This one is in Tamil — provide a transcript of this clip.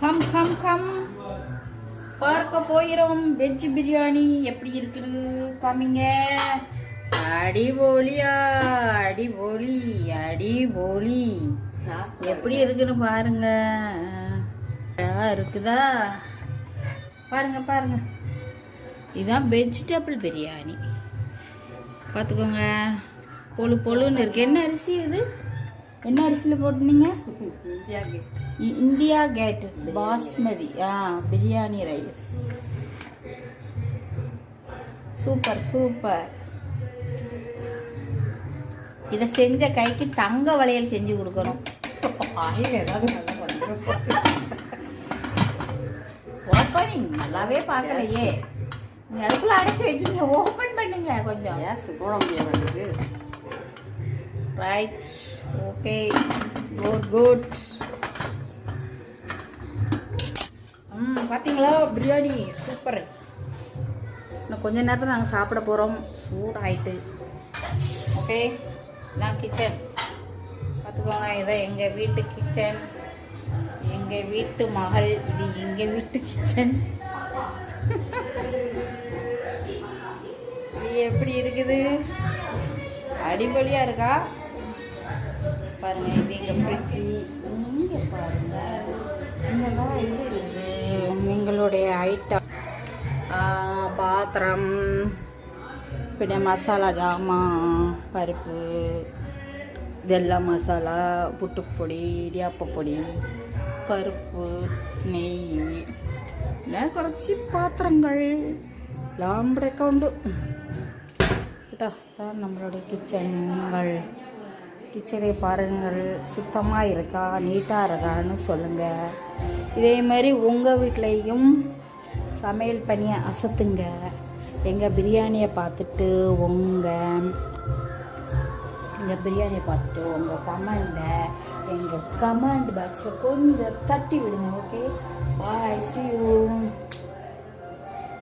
கம் கம் கம் பார்க்க போகிறோம். வெஜ் பிரியாணி எப்படி இருக்குது காமிங்க. அடிபொலியா, அடிபொலி, அடிபொலி. எப்படி இருக்குன்னு பாருங்க. இருக்குதா பாருங்க பாருங்க. இதுதான் வெஜிடபிள் பிரியாணி. பார்த்துக்கோங்க. பொழு பொழுன்னு இருக்கு. என்ன அரிசி இது? என்ன அரிசியில் போட்டுனீங்க? India gate basmati biryani rice. Super super. இதை செஞ்ச கைக்கு தங்க வளையல் செஞ்சு கொடுக்கணும். ஓப்பனிங் நல்லாவே பார்க்கலையே. நீங்க அதுக்குள்ள அடைச்சு வைக்கீங்க. ஓப்பன் பண்ணுங்க கொஞ்சம். போட முடியாது. Right, okay, good good. பார்த்தீங்களா பிரியாணி சூப்பர். இன்னும் கொஞ்ச நேரத்தில் நாங்கள் சாப்பிட போகிறோம். சூடாயிட்டு. ஓகே, நான் கிச்சன் பார்த்துக்கோங்க. இதான் எங்கள் வீட்டு கிச்சன். எங்கள் வீட்டு மகள் இது. எங்கள் வீட்டு கிச்சன். இது எப்படி இருக்குது? அடிபொலியாக இருக்கா பாருங்க. இது எங்கள் ஃப்ரிட்ஜு. இங்கே பாருங்க. இங்கெல்லாம் இது இருக்குது எங்களுடைய ஐட்டம். பாத்திரம், பின்ன மசாலா ஜாமான், பருப்பு, இதெல்லாம் மசாலா, புட்டுப்பொடி, இடியாப்பப்பொடி, பருப்பு, நெய், இல்லை குறைச்சி பாத்திரங்கள் லாம்படைக்க உண்டு. தான் நம்மளுடைய கிச்சன்கள். கிச்சனை பாருங்கள். சுத்தமாக இருக்கா, நீட்டாக இருக்கான்னு சொல்லுங்கள். இதே மாதிரி உங்கள் வீட்லேயும் சமையல் பண்ணி அசத்துங்க. எங்கள் பிரியாணியை பார்த்துட்டு உங்கள் கமெண்டை எங்கள் கமெண்ட் பாக்ஸில் கொஞ்சம் தட்டி விடுங்க. Okay, bye, see you.